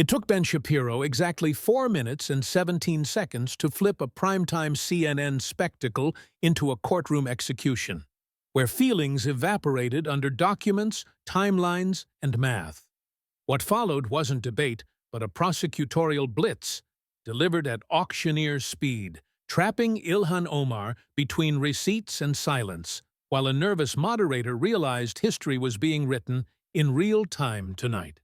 It took Ben Shapiro exactly 4 minutes and 17 seconds to flip a primetime CNN spectacle into a courtroom execution, where feelings evaporated under documents, timelines, and math. What followed wasn't debate, but a prosecutorial blitz, delivered at auctioneer speed, trapping Ilhan Omar between receipts and silence, while a nervous moderator realized history was being written in real time tonight.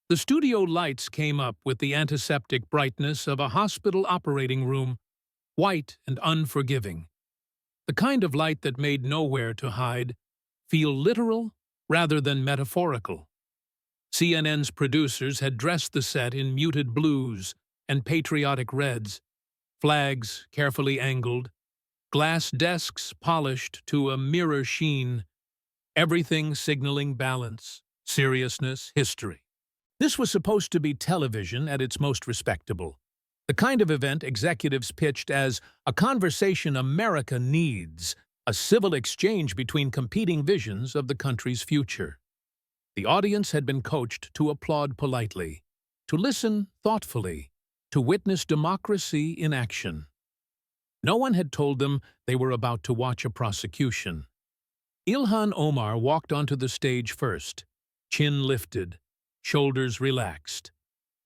The studio lights came up with the antiseptic brightness of a hospital operating room, white and unforgiving. The kind of light that made nowhere to hide, feel literal rather than metaphorical. CNN's producers had dressed the set in muted blues and patriotic reds, flags carefully angled, glass desks polished to a mirror sheen, everything signaling balance, seriousness, history. This was supposed to be television at its most respectable, the kind of event executives pitched as a conversation America needs, a civil exchange between competing visions of the country's future. The audience had been coached to applaud politely, to listen thoughtfully, to witness democracy in action. No one had told them they were about to watch a prosecution. Ilhan Omar walked onto the stage first, chin lifted, shoulders relaxed,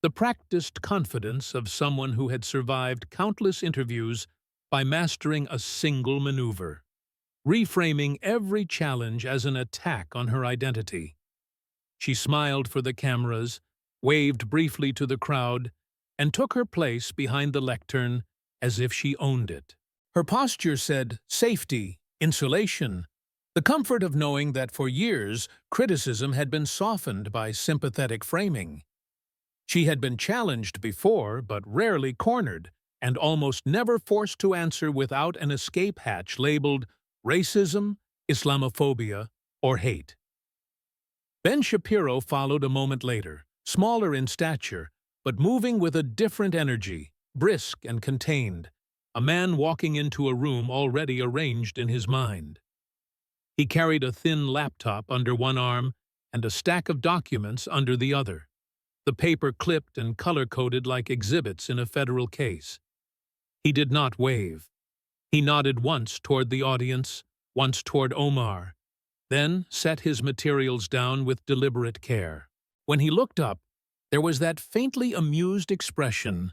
the practiced confidence of someone who had survived countless interviews by mastering a single maneuver, reframing every challenge as an attack on her identity. She smiled for the cameras, waved briefly to the crowd, and took her place behind the lectern as if she owned it. Her posture said safety, insulation, the comfort of knowing that for years criticism had been softened by sympathetic framing. She had been challenged before, but rarely cornered, and almost never forced to answer without an escape hatch labeled racism, Islamophobia, or hate. Ben Shapiro followed a moment later, smaller in stature, but moving with a different energy, brisk and contained, a man walking into a room already arranged in his mind. He carried a thin laptop under one arm and a stack of documents under the other, the paper clipped and color-coded like exhibits in a federal case. He did not wave. He nodded once toward the audience, once toward Omar, then set his materials down with deliberate care. When he looked up, there was that faintly amused expression,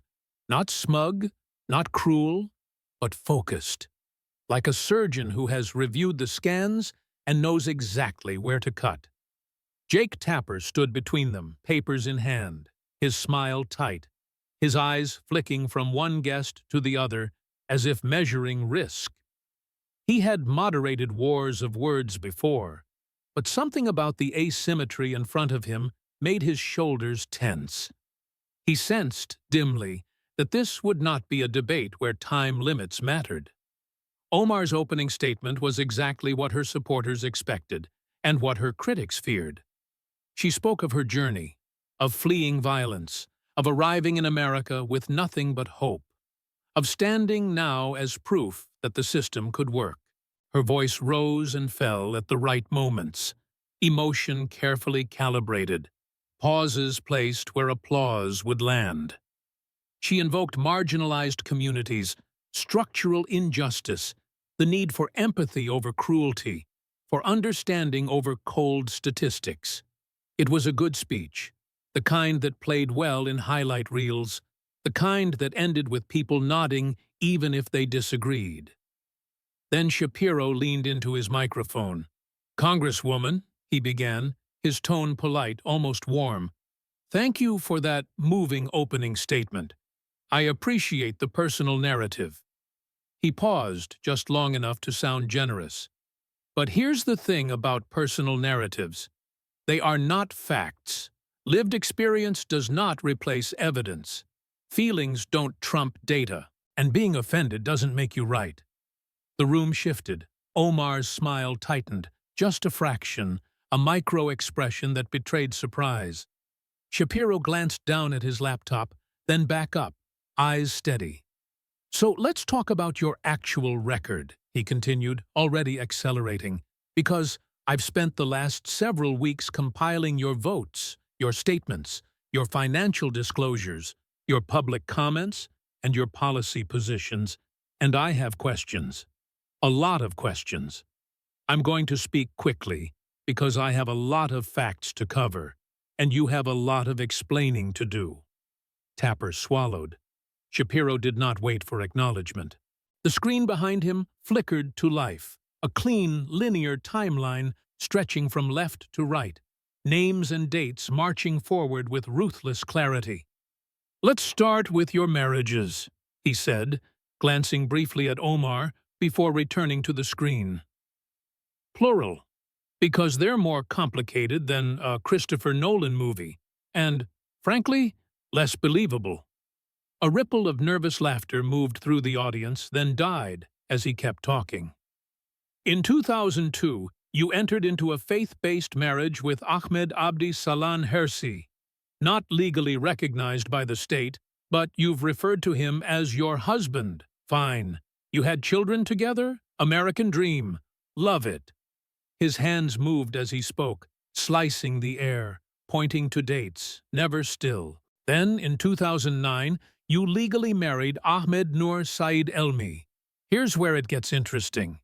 not smug, not cruel, but focused, like a surgeon who has reviewed the scans and knows exactly where to cut. Jake Tapper stood between them, papers in hand, his smile tight, his eyes flicking from one guest to the other as if measuring risk. He had moderated wars of words before, but something about the asymmetry in front of him made his shoulders tense. He sensed, dimly, that this would not be a debate where time limits mattered. Omar's opening statement was exactly what her supporters expected, and what her critics feared. She spoke of her journey, of fleeing violence, of arriving in America with nothing but hope, of standing now as proof that the system could work. Her voice rose and fell at the right moments, emotion carefully calibrated, pauses placed where applause would land. She invoked marginalized communities, structural injustice, the need for empathy over cruelty, for understanding over cold statistics. It was a good speech, the kind that played well in highlight reels, the kind that ended with people nodding even if they disagreed. Then Shapiro leaned into his microphone. "Congresswoman," he began, his tone polite, almost warm, "thank you for that moving opening statement. I appreciate the personal narrative." He paused just long enough to sound generous. But here's the thing about personal narratives. They are not facts. Lived experience does not replace evidence. Feelings don't trump data, and being offended doesn't make you right. The room shifted. Omar's smile tightened, just a fraction, a micro-expression that betrayed surprise. Shapiro glanced down at his laptop, then back up, eyes steady. "So let's talk about your actual record," he continued, already accelerating, "because I've spent the last several weeks compiling your votes, your statements, your financial disclosures, your public comments, and your policy positions, and I have questions. A lot of questions. I'm going to speak quickly because I have a lot of facts to cover, and you have a lot of explaining to do." Tapper swallowed. Shapiro did not wait for acknowledgement. The screen behind him flickered to life, a clean, linear timeline stretching from left to right, names and dates marching forward with ruthless clarity. "Let's start with your marriages," he said, glancing briefly at Omar before returning to the screen. "Plural, because they're more complicated than a Christopher Nolan movie, and, frankly, less believable." A ripple of nervous laughter moved through the audience, then died as he kept talking. "In 2002, you entered into a faith-based marriage with Ahmed Abdi Salan Hersi, not legally recognized by the state, but you've referred to him as your husband. Fine. You had children together? American dream. Love it." His hands moved as he spoke, slicing the air, pointing to dates, never still. Then, in 2009, you legally married Ahmed Noor Said Elmi. Here's where it gets interesting.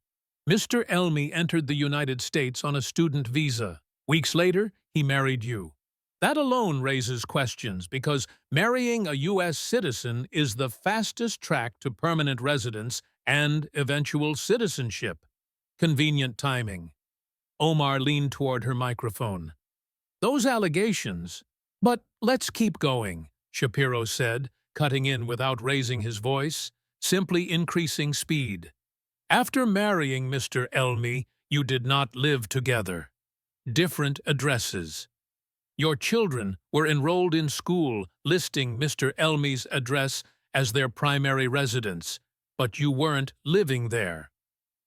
Mr. Elmi entered the United States on a student visa. Weeks later, he married you. That alone raises questions because marrying a U.S. citizen is the fastest track to permanent residence and eventual citizenship. Convenient timing. Omar leaned toward her microphone. "Those allegations—" "But let's keep going," Shapiro said, cutting in without raising his voice, simply increasing speed. "After marrying Mr. Elmi, you did not live together. Different addresses. Your children were enrolled in school, listing Mr. Elmi's address as their primary residence, but you weren't living there.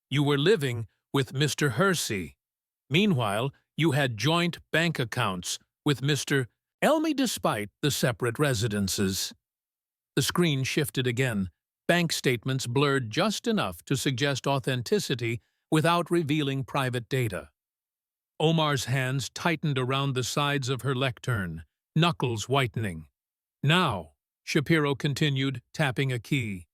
You were living with Mr. Hersi. Meanwhile, you had joint bank accounts with Mr. Elmi despite the separate residences." The screen shifted again. Bank statements blurred just enough to suggest authenticity without revealing private data. Omar's hands tightened around the sides of her lectern, knuckles whitening. "Now," Shapiro continued, tapping a key,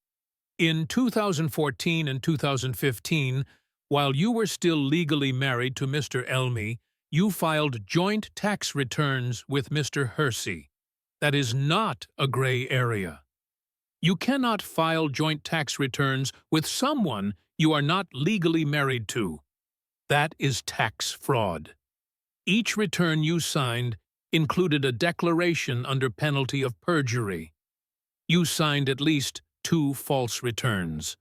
"in 2014 and 2015, while you were still legally married to Mr. Elmi, you filed joint tax returns with Mr. Hersi. That is not a gray area. You cannot file joint tax returns with someone you are not legally married to. That is tax fraud. Each return you signed included a declaration under penalty of perjury. You signed at least 2 false returns.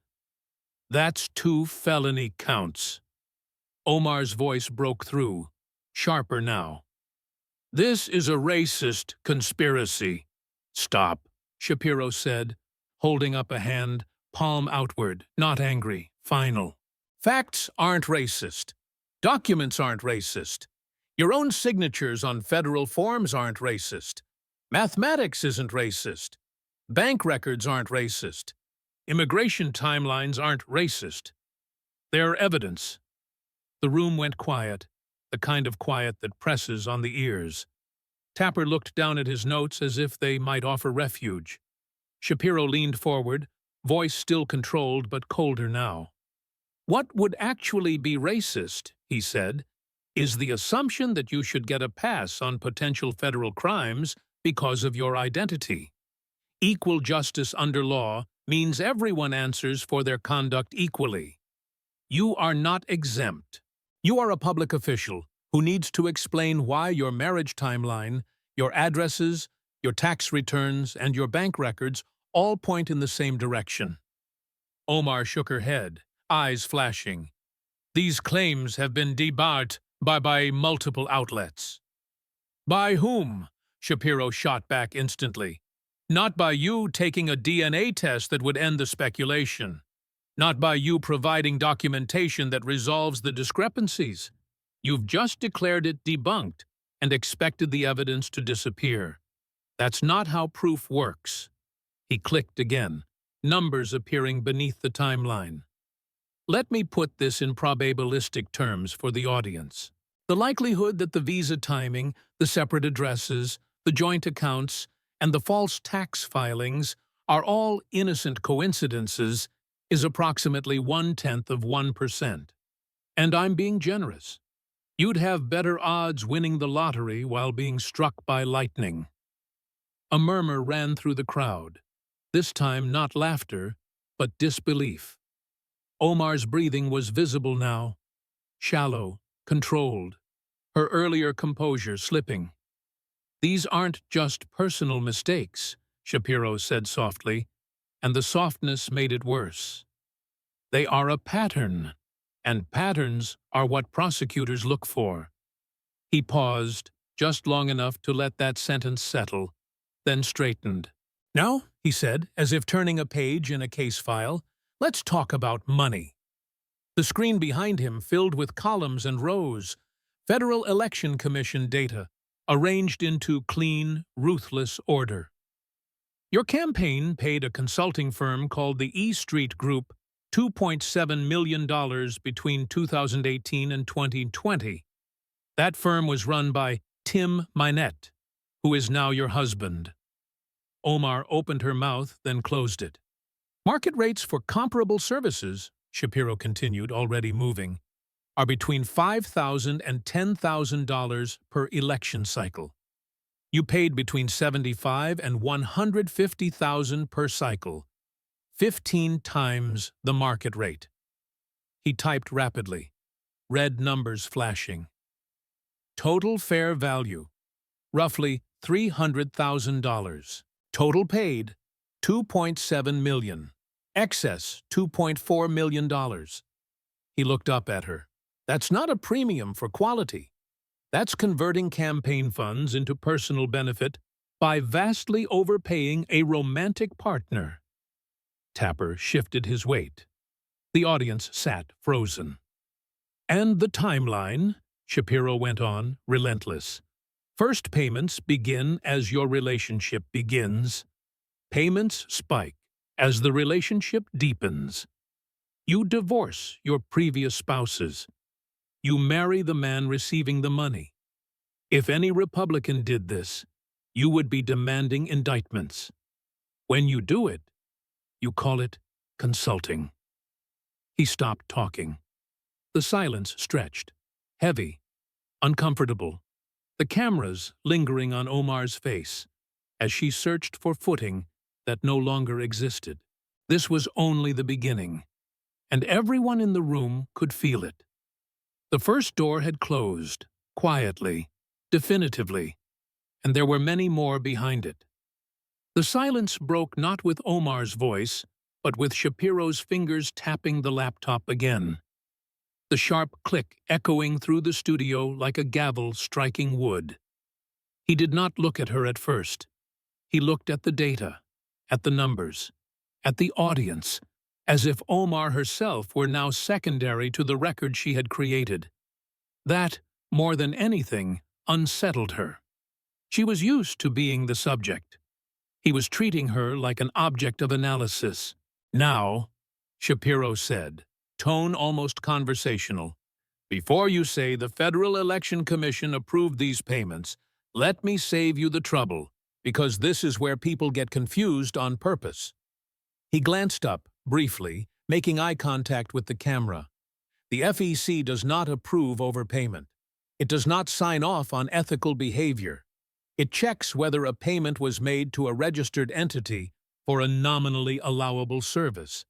That's 2 felony counts." Omar's voice broke through, sharper now. "This is a racist conspiracy." "Stop," Shapiro said, holding up a hand, palm outward, not angry, final. "Facts aren't racist. Documents aren't racist. Your own signatures on federal forms aren't racist. Mathematics isn't racist. Bank records aren't racist. Immigration timelines aren't racist. They're evidence." The room went quiet, the kind of quiet that presses on the ears. Tapper looked down at his notes as if they might offer refuge. Shapiro leaned forward, voice still controlled but colder now. "What would actually be racist," he said, "is the assumption that you should get a pass on potential federal crimes because of your identity. Equal justice under law means everyone answers for their conduct equally. You are not exempt. You are a public official who needs to explain why your marriage timeline, your addresses, your tax returns, and your bank records all point in the same direction." Omar shook her head, eyes flashing. "These claims have been debunked by multiple outlets." "By whom?" Shapiro shot back instantly. "Not by you taking a DNA test that would end the speculation. Not by you providing documentation that resolves the discrepancies. You've just declared it debunked and expected the evidence to disappear. That's not how proof works." He clicked again, numbers appearing beneath the timeline. "Let me put this in probabilistic terms for the audience. The likelihood that the visa timing, the separate addresses, the joint accounts, and the false tax filings are all innocent coincidences is approximately 0.1%. And I'm being generous. You'd have better odds winning the lottery while being struck by lightning. A murmur ran through the crowd, this time not laughter, but disbelief. Omar's breathing was visible now, shallow, controlled, her earlier composure slipping. "These aren't just personal mistakes," Shapiro said softly, and the softness made it worse. "They are a pattern, and patterns are what prosecutors look for." He paused, just long enough to let that sentence settle, then straightened. "Now," he said, as if turning a page in a case file, "let's talk about money." The screen behind him filled with columns and rows, Federal Election Commission data, arranged into clean, ruthless order. Your campaign paid a consulting firm called the E Street Group $2.7 million between 2018 and 2020. That firm was run by Tim Minette, who is now your husband. Omar opened her mouth, then closed it. "Market rates for comparable services," Shapiro continued, already moving, "are between $5,000 and $10,000 per election cycle. You paid between $75,000 and $150,000 per cycle, 15 times the market rate." He typed rapidly, red numbers flashing. "Total fair value, roughly $300,000. Total paid, $2.7 million. Excess, $2.4 million. He looked up at her. "That's not a premium for quality. That's converting campaign funds into personal benefit by vastly overpaying a romantic partner." Tapper shifted his weight. The audience sat frozen. "And the timeline," Shapiro went on, relentless. "First payments begin as your relationship begins. Payments spike as the relationship deepens. You divorce your previous spouses. You marry the man receiving the money. If any Republican did this, you would be demanding indictments. When you do it, you call it consulting." He stopped talking. The silence stretched, heavy, uncomfortable, the cameras lingering on Omar's face as she searched for footing that no longer existed. This was only the beginning, and everyone in the room could feel it. The first door had closed, quietly, definitively, and there were many more behind it. The silence broke not with Omar's voice, but with Shapiro's fingers tapping the laptop again. The sharp click echoing through the studio like a gavel striking wood. He did not look at her at first. He looked at the data, at the numbers, at the audience, as if Omar herself were now secondary to the record she had created. That, more than anything, unsettled her. She was used to being the subject. He was treating her like an object of analysis. "Now," Shapiro said, tone almost conversational, "before you say the Federal Election Commission approved these payments, let me save you the trouble, because this is where people get confused on purpose." He glanced up, briefly, making eye contact with the camera. "The FEC does not approve overpayment. It does not sign off on ethical behavior. It checks whether a payment was made to a registered entity for a nominally allowable service.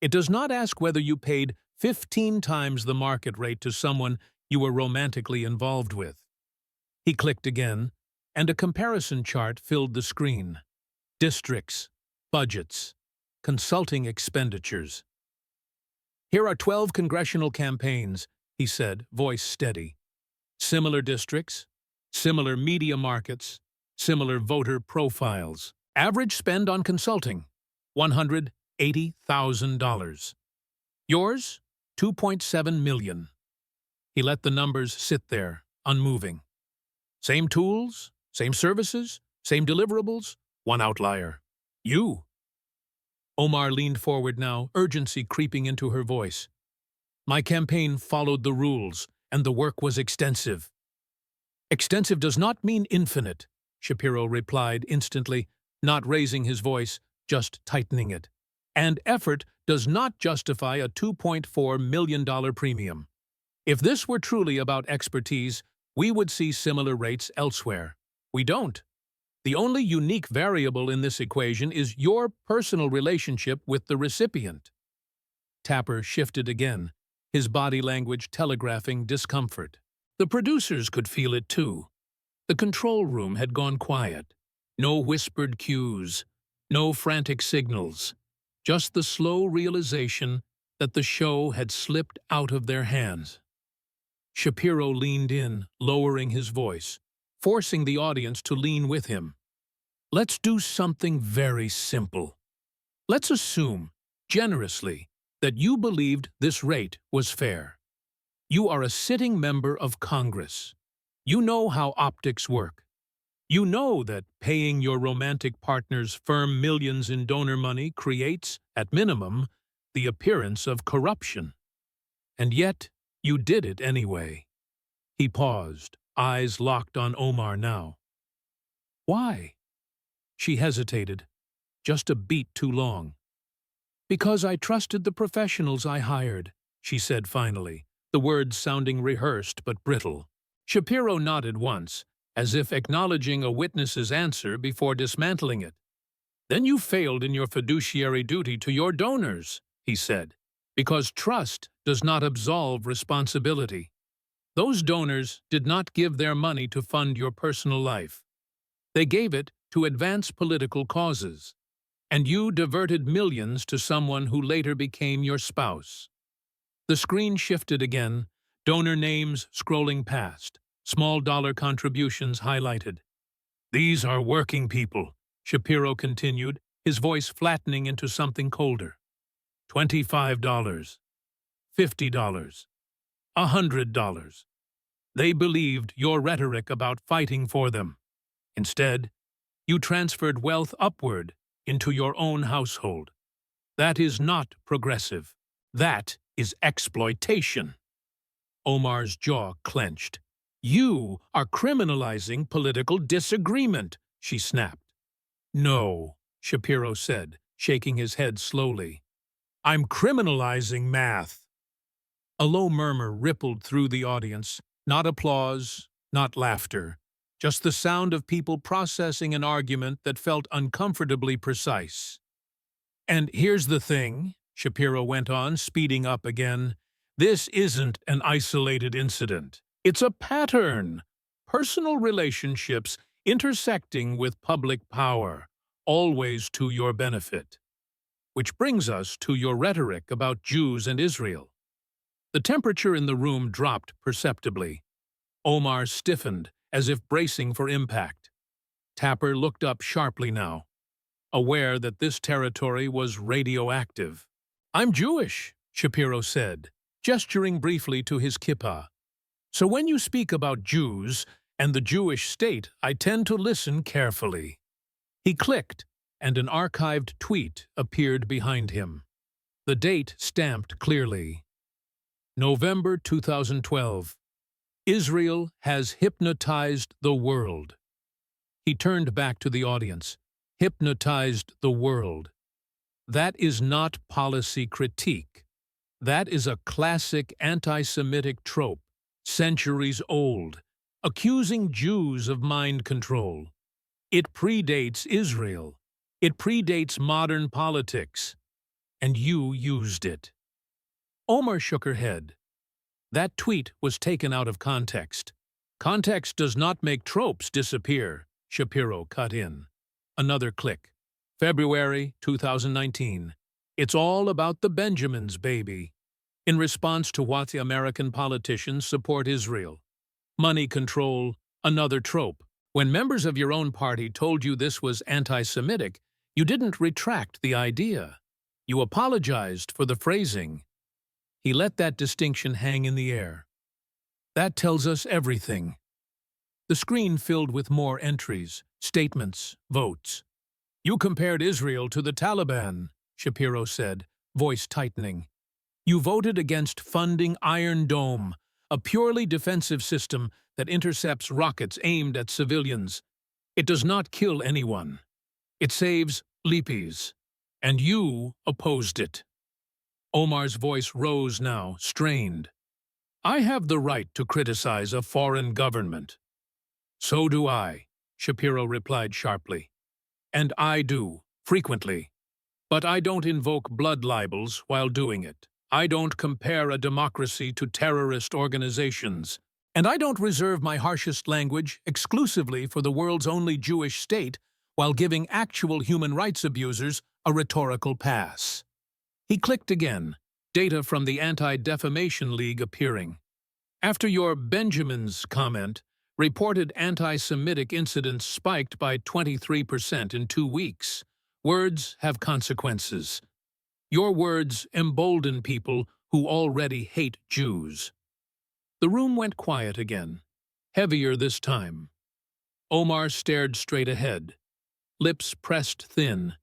It does not ask whether you paid 15 times the market rate to someone you were romantically involved with." He clicked again, and a comparison chart filled the screen. Districts, budgets, consulting expenditures. "Here are 12 congressional campaigns," he said, voice steady. "Similar districts, similar media markets, similar voter profiles. Average spend on consulting, $180,000. Yours, $2.7 million. He let the numbers sit there, unmoving. Same tools, same services, same deliverables, one outlier. You. Omar leaned forward now, urgency creeping into her voice. "My campaign followed the rules, and the work was extensive." "Extensive does not mean infinite," Shapiro replied instantly, not raising his voice, just tightening it. And effort does not justify a $2.4 million premium. If this were truly about expertise, we would see similar rates elsewhere. We don't. The only unique variable in this equation is your personal relationship with the recipient. Tapper shifted again, his body language telegraphing discomfort. The producers could feel it too. The control room had gone quiet. No whispered cues, no frantic signals, just the slow realization that the show had slipped out of their hands. Shapiro leaned in, lowering his voice, forcing the audience to lean with him. Let's do something very simple. Let's assume, generously, that you believed this rate was fair. You are a sitting member of Congress. You know how optics work. You know that paying your romantic partner's firm millions in donor money creates, at minimum, the appearance of corruption. And yet, you did it anyway. He paused, eyes locked on Omar now. Why? She hesitated, just a beat too long. Because I trusted the professionals I hired, she said finally, the words sounding rehearsed but brittle. Shapiro nodded once, as if acknowledging a witness's answer before dismantling it. Then you failed in your fiduciary duty to your donors, he said, because trust does not absolve responsibility. Those donors did not give their money to fund your personal life. They gave it to advance political causes, and you diverted millions to someone who later became your spouse. The screen shifted again, donor names scrolling past, small dollar contributions highlighted. These are working people, Shapiro continued, his voice flattening into something colder. $25, $50, $100. They believed your rhetoric about fighting for them. Instead, you transferred wealth upward into your own household. That is not progressive. That is exploitation. Omar's jaw clenched. You are criminalizing political disagreement, she snapped. No, Shapiro said, shaking his head slowly. I'm criminalizing math. A low murmur rippled through the audience, not applause, not laughter, just the sound of people processing an argument that felt uncomfortably precise. And here's the thing, Shapiro went on, speeding up again. This isn't an isolated incident. It's a pattern. Personal relationships intersecting with public power, always to your benefit. Which brings us to your rhetoric about Jews and Israel. The temperature in the room dropped perceptibly. Omar stiffened, as if bracing for impact. Tapper looked up sharply now, aware that this territory was radioactive. I'm Jewish, Shapiro said, gesturing briefly to his kippah. So when you speak about Jews and the Jewish state, I tend to listen carefully. He clicked, and an archived tweet appeared behind him. The date stamped clearly. November 2012. Israel has hypnotized the world. He turned back to the audience. Hypnotized the world. That is not policy critique. That is a classic anti-Semitic trope, centuries old, accusing Jews of mind control. It predates Israel. It predates modern politics. And you used it. Omar shook her head. That tweet was taken out of context. Context does not make tropes disappear, Shapiro cut in. Another click. February 2019. It's all about the Benjamins, baby. In response to what the American politicians support Israel. Money control, another trope. When members of your own party told you this was anti-Semitic, you didn't retract the idea. You apologized for the phrasing. He let that distinction hang in the air. That tells us everything. The screen filled with more entries, statements, votes. You compared Israel to the Taliban, Shapiro said, voice tightening. You voted against funding Iron Dome, a purely defensive system that intercepts rockets aimed at civilians. It does not kill anyone. It saves Lipis. And you opposed it. Omar's voice rose now, strained. I have the right to criticize a foreign government. So do I, Shapiro replied sharply. And I do, frequently. But I don't invoke blood libels while doing it. I don't compare a democracy to terrorist organizations. And I don't reserve my harshest language exclusively for the world's only Jewish state while giving actual human rights abusers a rhetorical pass. He clicked again, data from the Anti-Defamation League appearing. After your Benjamin's comment, reported anti-Semitic incidents spiked by 23% in 2 weeks. Words have consequences. Your words embolden people who already hate Jews. The room went quiet again, heavier this time. Omar stared straight ahead, lips pressed thin,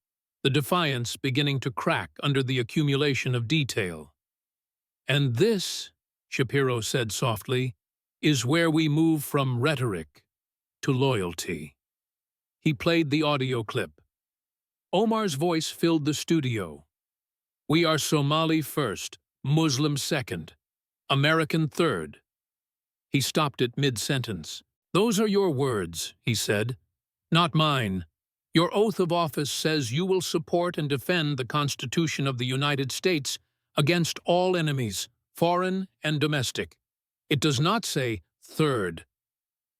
the defiance beginning to crack under the accumulation of detail. And this, Shapiro said softly, is where we move from rhetoric to loyalty. He played the audio clip. Omar's voice filled the studio. We are Somali first, Muslim second, American third. He stopped it mid-sentence. Those are your words, he said, not mine. Your oath of office says you will support and defend the Constitution of the United States against all enemies, foreign and domestic. It does not say third.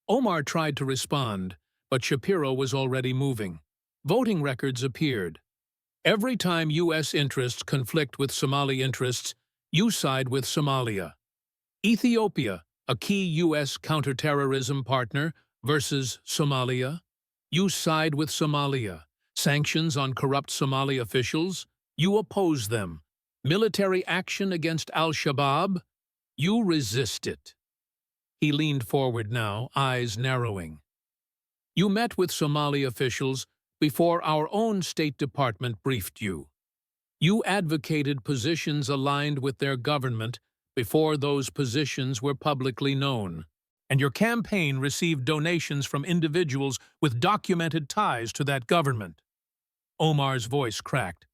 Omar tried to respond, but Shapiro was already moving. Voting records appeared. Every time U.S. interests conflict with Somali interests, you side with Somalia. Ethiopia, a key U.S. counterterrorism partner, versus Somalia, you side with Somalia. Sanctions on corrupt Somali officials, you oppose them. Military action against al-Shabaab, you resist it. He leaned forward now, eyes narrowing. You met with Somali officials before our own State Department briefed you. You advocated positions aligned with their government before those positions were publicly known. And your campaign received donations from individuals with documented ties to that government. Omar's voice cracked.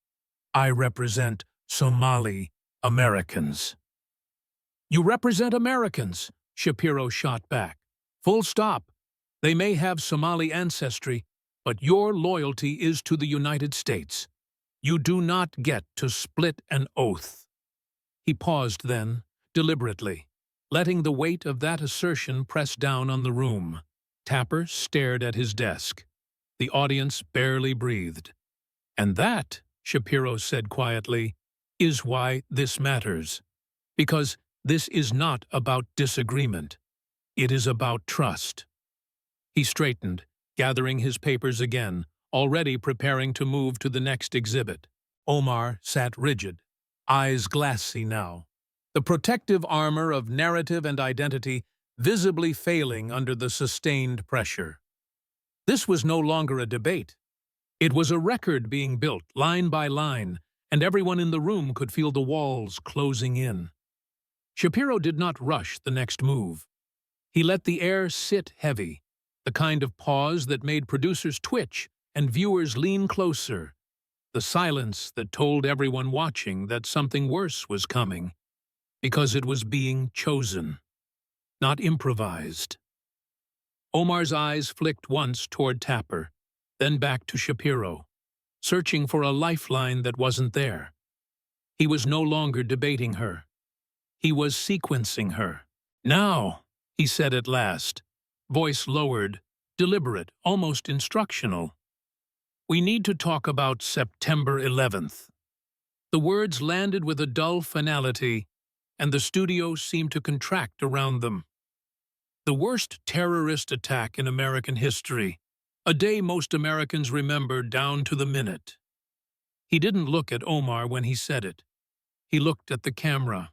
I represent Somali Americans. You represent Americans, Shapiro shot back. Full stop. They may have Somali ancestry, but your loyalty is to the United States. You do not get to split an oath. He paused then, deliberately, letting the weight of that assertion press down on the room. Tapper stared at his desk. The audience barely breathed. And that, Shapiro said quietly, is why this matters. Because this is not about disagreement. It is about trust. He straightened, gathering his papers again, already preparing to move to the next exhibit. Omar sat rigid, eyes glassy now, the protective armor of narrative and identity visibly failing under the sustained pressure. This was no longer a debate. It was a record being built, line by line, and everyone in the room could feel the walls closing in. Shapiro did not rush the next move. He let the air sit heavy, the kind of pause that made producers twitch and viewers lean closer, the silence that told everyone watching that something worse was coming, because it was being chosen, not improvised. Omar's eyes flicked once toward Tapper, then back to Shapiro, searching for a lifeline that wasn't there. He was no longer debating her. He was sequencing her. Now, he said at last, voice lowered, deliberate, almost instructional. We need to talk about September 11th. The words landed with a dull finality, and the studio seemed to contract around them. The worst terrorist attack in American history, a day most Americans remember down to the minute. He didn't look at Omar when he said it. He looked at the camera.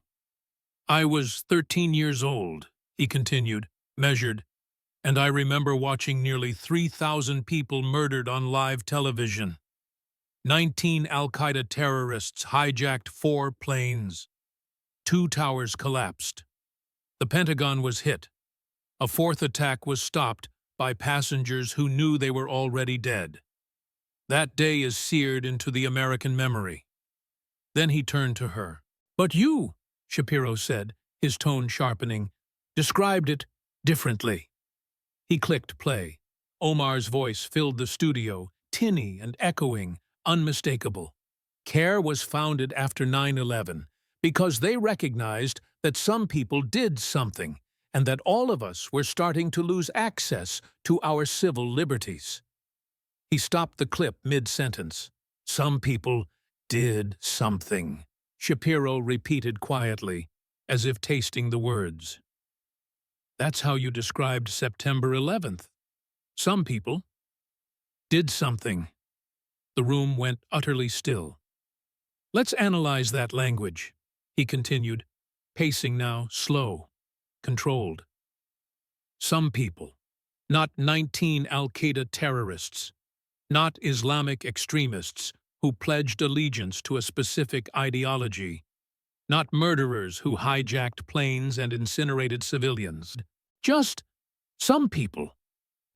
I was 13 years old, he continued, measured, and I remember watching nearly 3,000 people murdered on live television. 19 al-Qaeda terrorists hijacked 4 planes. 2 towers collapsed. The Pentagon was hit. A 4th attack was stopped by passengers who knew they were already dead. That day is seared into the American memory. Then he turned to her. "But you," Shapiro said, his tone sharpening, "described it differently." He clicked play. Omar's voice filled the studio, tinny and echoing, unmistakable. CARE was founded after 9/11 because they recognized that some people did something and that all of us were starting to lose access to our civil liberties. He stopped the clip mid-sentence. "Some people did something," Shapiro repeated quietly, as if tasting the words. "That's how you described September 11th. Some people did something." The room went utterly still. "Let's analyze that language," he continued, pacing now slow, controlled. "Some people, not 19 Al-Qaeda terrorists, not Islamic extremists who pledged allegiance to a specific ideology, not murderers who hijacked planes and incinerated civilians. Just some people,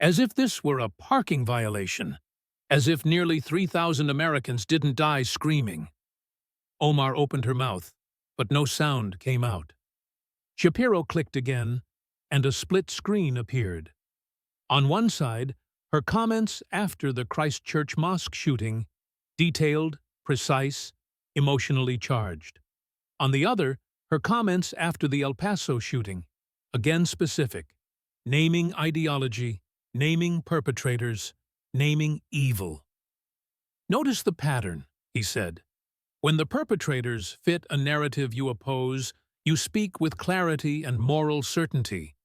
as if this were a parking violation, as if nearly 3,000 Americans didn't die screaming." Omar opened her mouth, but no sound came out. Shapiro clicked again, and a split screen appeared. On one side, her comments after the Christchurch mosque shooting, detailed, precise, emotionally charged. On the other, her comments after the El Paso shooting, again specific, naming ideology, naming perpetrators, naming evil. "Notice the pattern," he said. "When the perpetrators fit a narrative you oppose, you speak with clarity and moral certainty.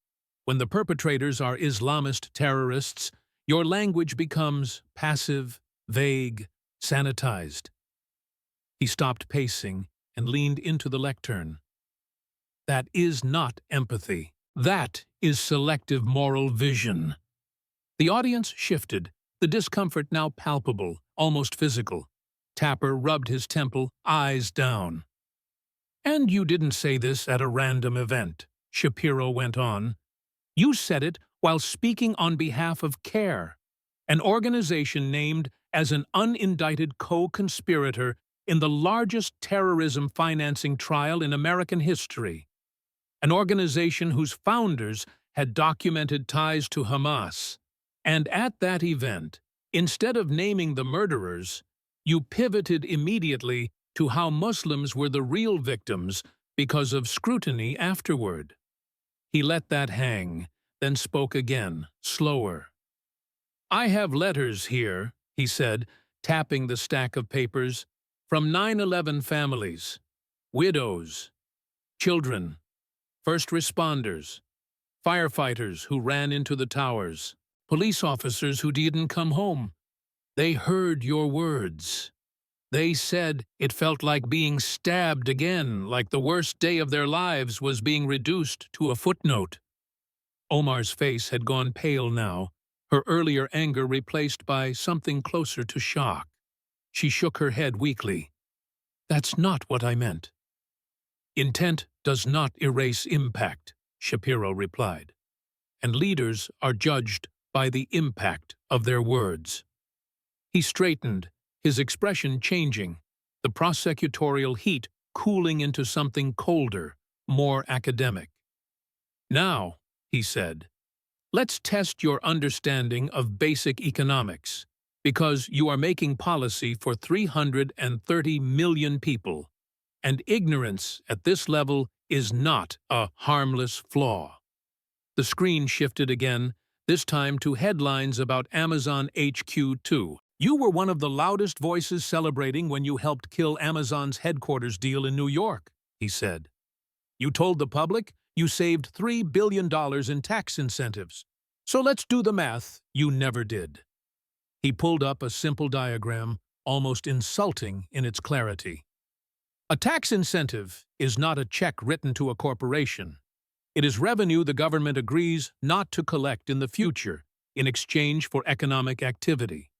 When the perpetrators are Islamist terrorists, your language becomes passive, vague, sanitized." He stopped pacing and leaned into the lectern. "That is not empathy. That is selective moral vision." The audience shifted, the discomfort now palpable, almost physical. Tapper rubbed his temple, eyes down. "And you didn't say this at a random event," Shapiro went on. "You said it while speaking on behalf of CARE, an organization named as an unindicted co-conspirator in the largest terrorism financing trial in American history. An organization whose founders had documented ties to Hamas. And at that event, instead of naming the murderers, you pivoted immediately to how Muslims were the real victims because of scrutiny afterward." He let that hang, then spoke again, slower. "I have letters here," he said, tapping the stack of papers, "from 9/11 families, widows, children, first responders, firefighters who ran into the towers, police officers who didn't come home. They heard your words. They said it felt like being stabbed again, like the worst day of their lives was being reduced to a footnote." Omar's face had gone pale now, her earlier anger replaced by something closer to shock. She shook her head weakly. "That's not what I meant." "Intent does not erase impact," Shapiro replied. "And leaders are judged by the impact of their words." He straightened, his expression changing, the prosecutorial heat cooling into something colder, more academic. "Now," he said, "let's test your understanding of basic economics, because you are making policy for 330 million people, and ignorance at this level is not a harmless flaw." The screen shifted again, this time to headlines about Amazon HQ2. "You were one of the loudest voices celebrating when you helped kill Amazon's headquarters deal in New York," he said. "You told the public you saved $3 billion in tax incentives. So let's do the math you never did." He pulled up a simple diagram, almost insulting in its clarity. "A tax incentive is not a check written to a corporation. It is revenue the government agrees not to collect in the future in exchange for economic activity.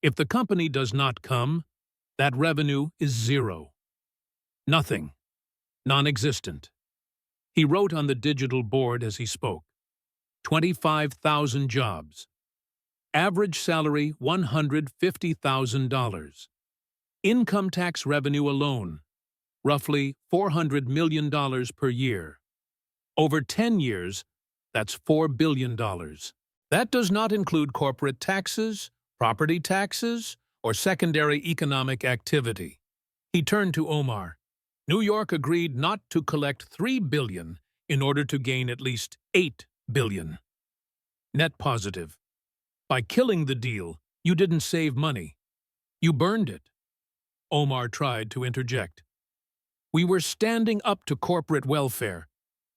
If the company does not come, that revenue is zero. Nothing. Non-existent." He wrote on the digital board as he spoke. 25,000 jobs. Average salary $150,000. Income tax revenue alone, roughly $400 million per year. Over 10 years, that's $4 billion. That does not include corporate taxes, property taxes, or secondary economic activity. He turned to Omar. New York agreed not to collect $3 billion in order to gain at least $8 billion. Net positive. By killing the deal, you didn't save money. You burned it. Omar tried to interject. We were standing up to corporate welfare.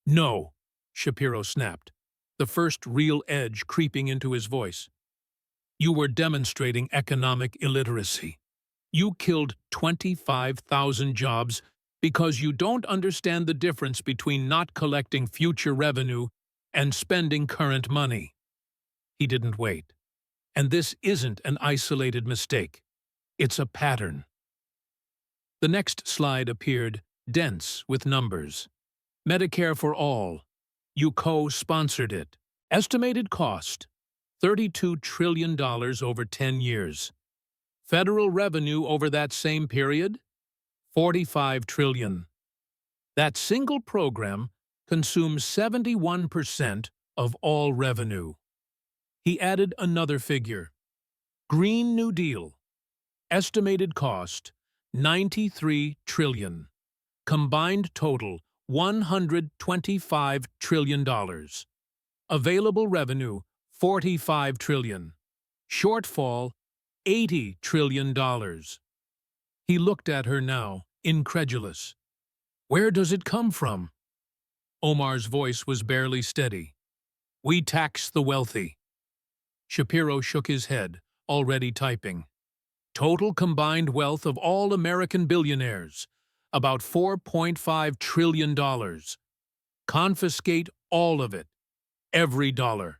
No, Shapiro snapped, the first real edge creeping into his voice. You were demonstrating economic illiteracy. You killed 25,000 jobs because you don't understand the difference between not collecting future revenue and spending current money. He didn't wait. And this isn't an isolated mistake. It's a pattern. The next slide appeared, dense with numbers. Medicare for all. You co-sponsored it. Estimated cost, $32 trillion over 10 years. Federal revenue over that same period, $45 trillion. That single program consumes 71% of all revenue. He added another figure. Green New Deal. Estimated cost, $93 trillion. Combined total, $125 trillion. Available revenue, $45 trillion. Shortfall, $80 trillion. He looked at her now, incredulous. Where does it come from? Omar's voice was barely steady. We tax the wealthy. Shapiro shook his head, already typing. Total combined wealth of all American billionaires, about $4.5 trillion. Confiscate all of it, every dollar.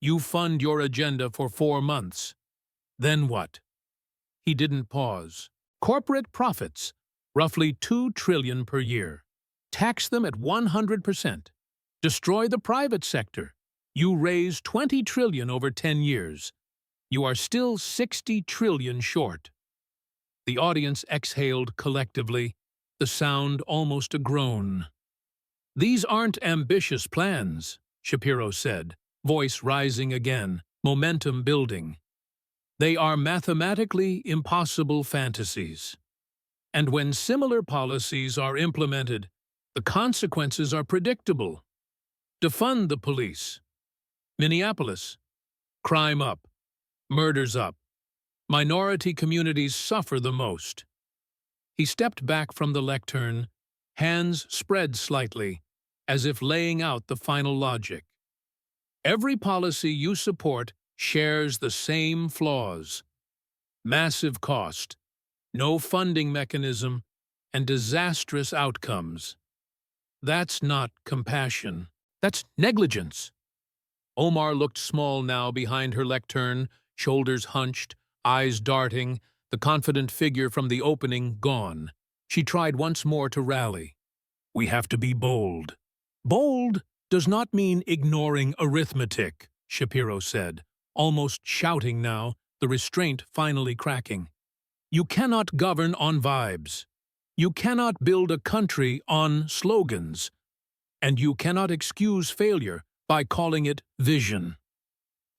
You fund your agenda for 4 months. Then what? He didn't pause. Corporate profits, roughly $2 trillion per year. Tax them at 100%. Destroy the private sector. You raise $20 trillion over 10 years. You are still $60 trillion short. The audience exhaled collectively, the sound almost a groan. These aren't ambitious plans, Shapiro said, voice rising again, momentum building. They are mathematically impossible fantasies. And when similar policies are implemented, the consequences are predictable. Defund the police. Minneapolis. Crime up. Murders up. Minority communities suffer the most. He stepped back from the lectern, hands spread slightly, as if laying out the final logic. Every policy you support shares the same flaws. Massive cost, no funding mechanism, and disastrous outcomes. That's not compassion. That's negligence. Omar looked small now behind her lectern, shoulders hunched, eyes darting, the confident figure from the opening gone. She tried once more to rally. We have to be bold. Bold does not mean ignoring arithmetic, Shapiro said, almost shouting now, the restraint finally cracking. You cannot govern on vibes. You cannot build a country on slogans. And you cannot excuse failure by calling it vision.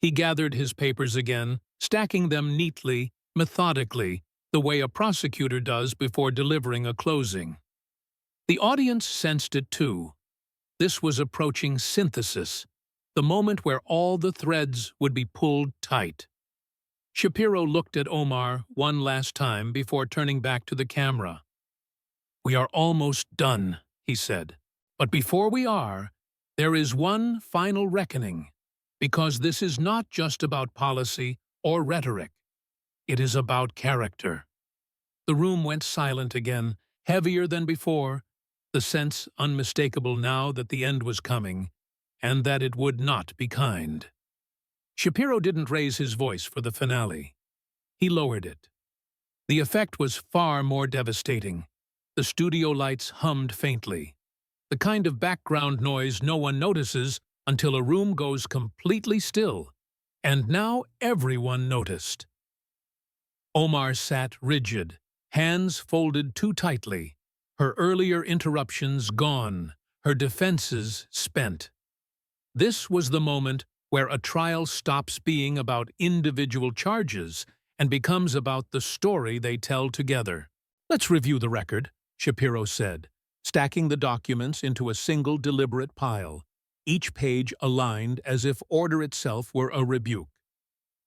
He gathered his papers again, stacking them neatly, methodically, the way a prosecutor does before delivering a closing. The audience sensed it too. This was approaching synthesis, the moment where all the threads would be pulled tight. Shapiro looked at Omar one last time before turning back to the camera. We are almost done, he said. But before we are, there is one final reckoning, because this is not just about policy or rhetoric. It is about character. The room went silent again, heavier than before, the sense unmistakable now that the end was coming, and that it would not be kind. Shapiro didn't raise his voice for the finale. He lowered it. The effect was far more devastating. The studio lights hummed faintly. The kind of background noise no one notices until a room goes completely still, and now everyone noticed. Omar sat rigid, hands folded too tightly, her earlier interruptions gone, her defenses spent. This was the moment where a trial stops being about individual charges and becomes about the story they tell together. "Let's review the record," Shapiro said, stacking the documents into a single deliberate pile, each page aligned as if order itself were a rebuke.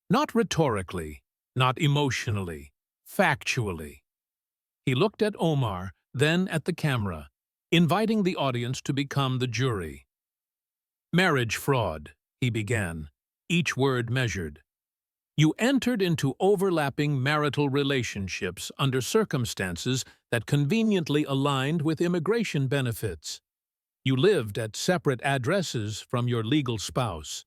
Not rhetorically, not emotionally, factually. He looked at Omar, then at the camera, inviting the audience to become the jury. "Marriage fraud," he began, each word measured. "You entered into overlapping marital relationships under circumstances that conveniently aligned with immigration benefits. You lived at separate addresses from your legal spouse.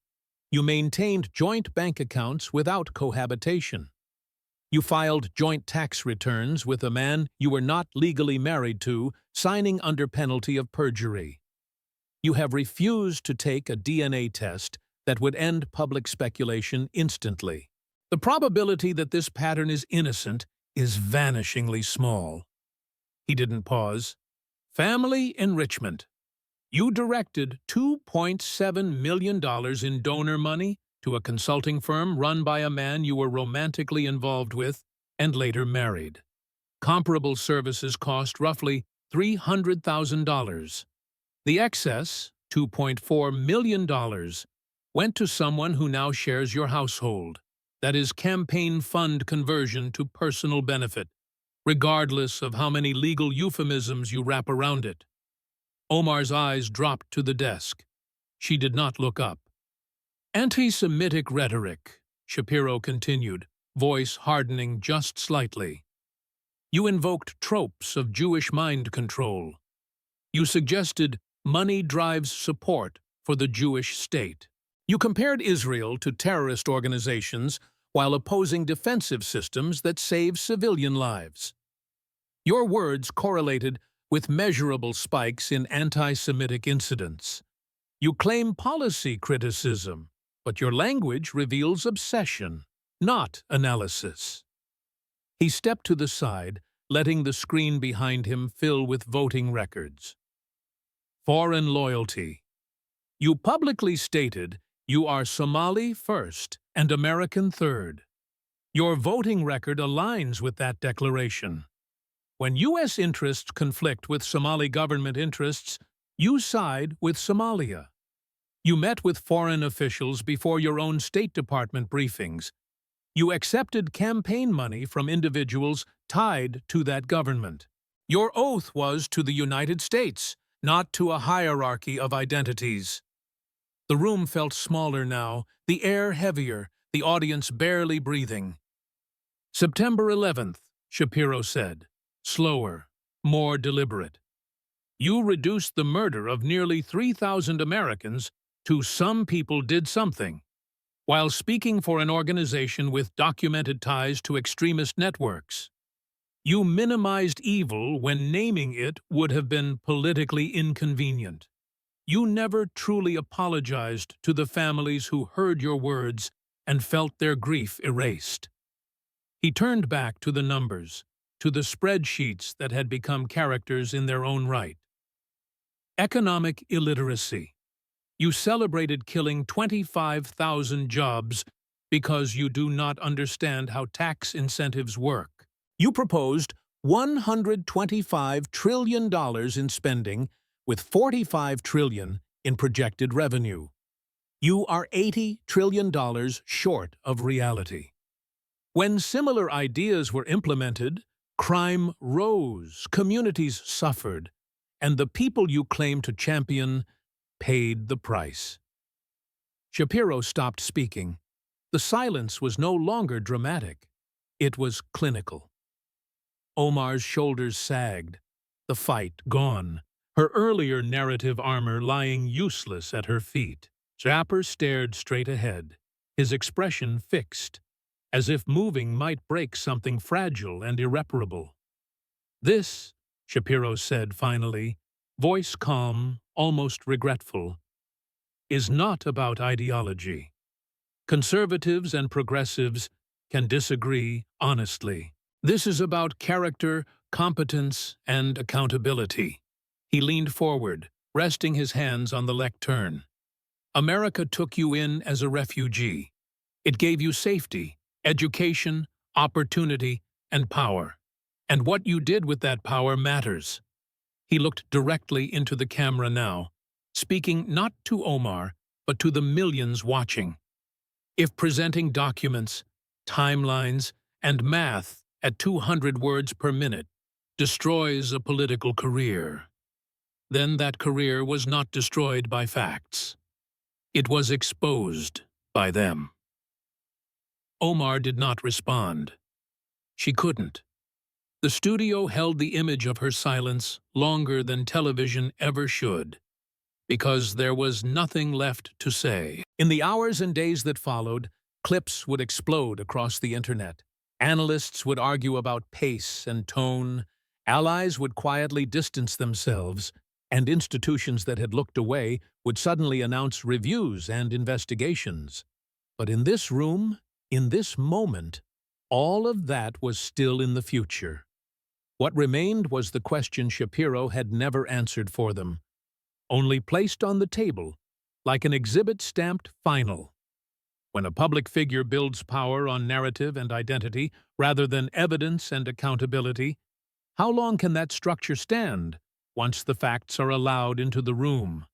You maintained joint bank accounts without cohabitation. You filed joint tax returns with a man you were not legally married to, signing under penalty of perjury. You have refused to take a DNA test that would end public speculation instantly. The probability that this pattern is innocent is vanishingly small." He didn't pause. "Family enrichment. You directed $2.7 million in donor money to a consulting firm run by a man you were romantically involved with and later married. Comparable services cost roughly $300,000. The excess, $2.4 million, went to someone who now shares your household. That is campaign fund conversion to personal benefit, regardless of how many legal euphemisms you wrap around it." Omar's eyes dropped to the desk. She did not look up. "Anti-Semitic rhetoric," Shapiro continued, voice hardening just slightly. "You invoked tropes of Jewish mind control. You suggested money drives support for the Jewish state. You compared Israel to terrorist organizations while opposing defensive systems that save civilian lives. Your words correlated with measurable spikes in anti-Semitic incidents. You claim policy criticism, but your language reveals obsession, not analysis." He stepped to the side, letting the screen behind him fill with voting records. "Foreign loyalty. You publicly stated you are Somali first and American third. Your voting record aligns with that declaration. When U.S. interests conflict with Somali government interests, you side with Somalia. You met with foreign officials before your own State Department briefings. You accepted campaign money from individuals tied to that government. Your oath was to the United States, not to a hierarchy of identities." The room felt smaller now, the air heavier, the audience barely breathing. "September 11th, Shapiro said, slower, more deliberate. You reduced the murder of nearly 3,000 Americans to "some people did something," while speaking for an organization with documented ties to extremist networks. You minimized evil when naming it would have been politically inconvenient. You never truly apologized to the families who heard your words and felt their grief erased. He turned back to the numbers, to the spreadsheets that had become characters in their own right. Economic illiteracy. You celebrated killing 25,000 jobs because you do not understand how tax incentives work. You proposed $125 trillion in spending with $45 trillion in projected revenue. You are $80 trillion short of reality. When similar ideas were implemented, crime rose, communities suffered, and the people you claim to champion paid the price. Shapiro stopped speaking. The silence was no longer dramatic. It was clinical. Omar's shoulders sagged, the fight gone, her earlier narrative armor lying useless at her feet. Shapiro stared straight ahead, his expression fixed, as if moving might break something fragile and irreparable. "This," Shapiro said finally, voice calm, almost regretful, is not about ideology. Conservatives and progressives can disagree honestly. This is about character, competence, and accountability. He leaned forward, resting his hands on the lectern. America took you in as a refugee. It gave you safety, education, opportunity, and power. And what you did with that power matters. He looked directly into the camera now, speaking not to Omar, but to the millions watching. If presenting documents, timelines, and math at 200 words per minute destroys a political career, then that career was not destroyed by facts. It was exposed by them. Omar did not respond. She couldn't. The studio held the image of her silence longer than television ever should, because there was nothing left to say. In the hours and days that followed, clips would explode across the internet. Analysts would argue about pace and tone, allies would quietly distance themselves, and institutions that had looked away would suddenly announce reviews and investigations. But in this room, in this moment, all of that was still in the future. What remained was the question Shapiro had never answered for them, only placed on the table, like an exhibit stamped final. When a public figure builds power on narrative and identity rather than evidence and accountability, how long can that structure stand once the facts are allowed into the room?